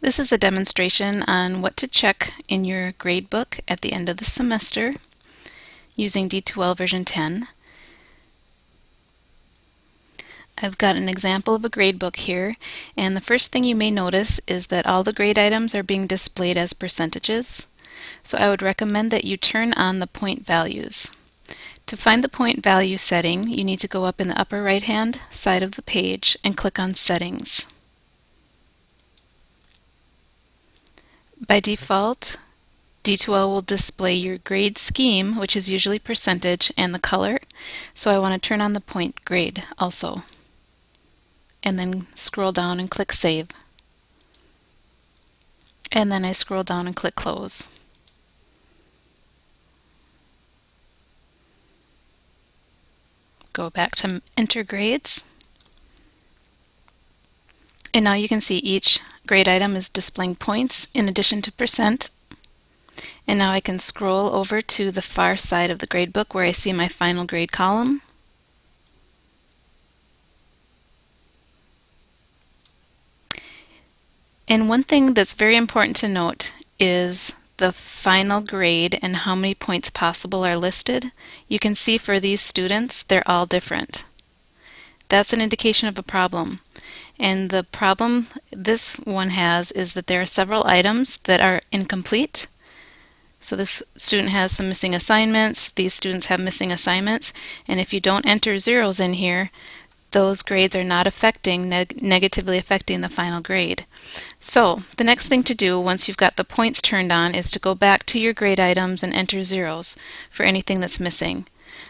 This is a demonstration on what to check in your gradebook at the end of the semester using D2L version 10. I've got an example of a gradebook here, and the first thing you may notice is that all the grade items are being displayed as percentages. So I would recommend that you turn on the point values. To find the point value setting, you need to go up in the upper right hand side of the page and click on Settings. By default, D2L will display your grade scheme, which is usually percentage, and the color. So I want to turn on the point grade also. And then scroll down and click Save. And then I scroll down and click Close. Go back to Enter Grades. And now you can see each grade item is displaying points in addition to percent. And now I can scroll over to the far side of the gradebook where I see my final grade column. And one thing that's very important to note is the final grade and how many points possible are listed. You can see for these students, they're all different. That's an indication of a problem. And the problem this one has is that there are several items that are incomplete. So this student has some missing assignments, these students have missing assignments, and if you don't enter zeros in here, those grades are not negatively affecting the final grade. So the next thing to do once you've got the points turned on is to go back to your grade items and enter zeros for anything that's missing.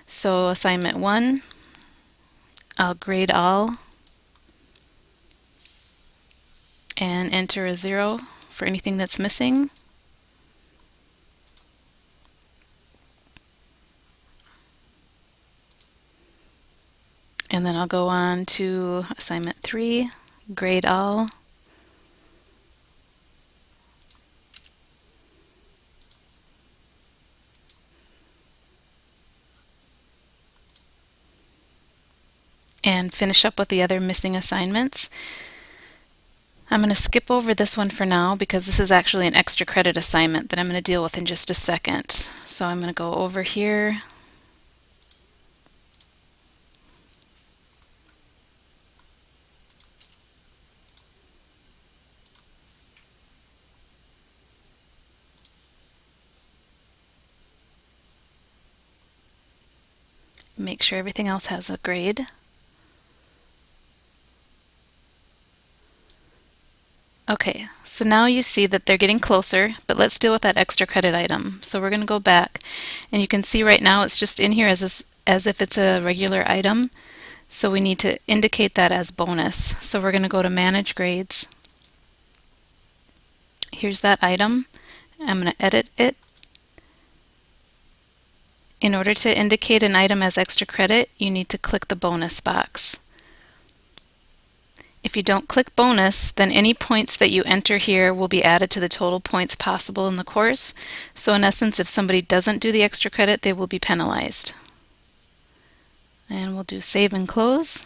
So assignment 1, I'll grade all and enter a 0 for anything that's missing. And then I'll go on to assignment 3, grade all. And finish up with the other missing assignments. I'm going to skip over this one for now because this is actually an extra credit assignment that I'm going to deal with in just a second. So I'm going to go over here. Make sure everything else has a grade. Okay, so now you see that they're getting closer, but let's deal with that extra credit item. So we're going to go back, and you can see right now it's just in here as if it's a regular item. So we need to indicate that as bonus. So we're going to go to Manage Grades. Here's that item. I'm going to edit it. In order to indicate an item as extra credit, you need to click the bonus box. If you don't click bonus, then any points that you enter here will be added to the total points possible in the course. So in essence, if somebody doesn't do the extra credit, they will be penalized. And we'll do Save and Close.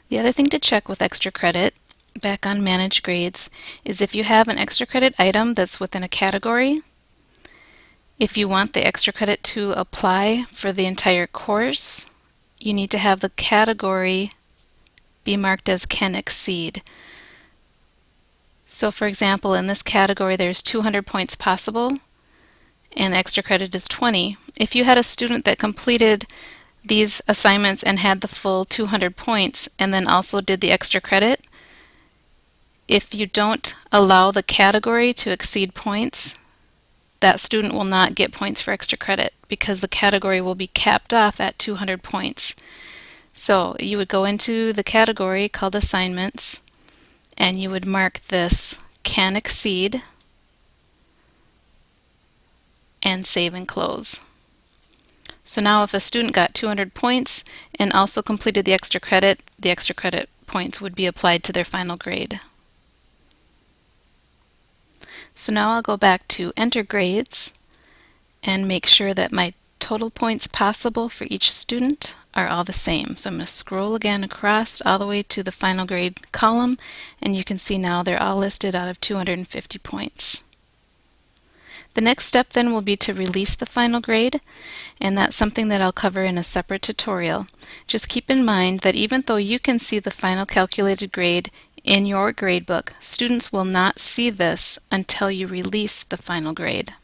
The other thing to check with extra credit, back on Manage Grades, is if you have an extra credit item that's within a category, if you want the extra credit to apply for the entire course, you need to have the category be marked as Can Exceed. So for example, in this category there's 200 points possible and the extra credit is 20. If you had a student that completed these assignments and had the full 200 points and then also did the extra credit, if you don't allow the category to exceed points, that student will not get points for extra credit because the category will be capped off at 200 points. So you would go into the category called Assignments and you would mark this Can Exceed and Save and Close. So now if a student got 200 points and also completed the extra credit points would be applied to their final grade. So now I'll go back to Enter Grades and make sure that my total points possible for each student are all the same. So I'm going to scroll again across all the way to the final grade column, and you can see now they're all listed out of 250 points. The next step then will be to release the final grade, and that's something that I'll cover in a separate tutorial. Just keep in mind that even though you can see the final calculated grade in your gradebook, students will not see this until you release the final grade.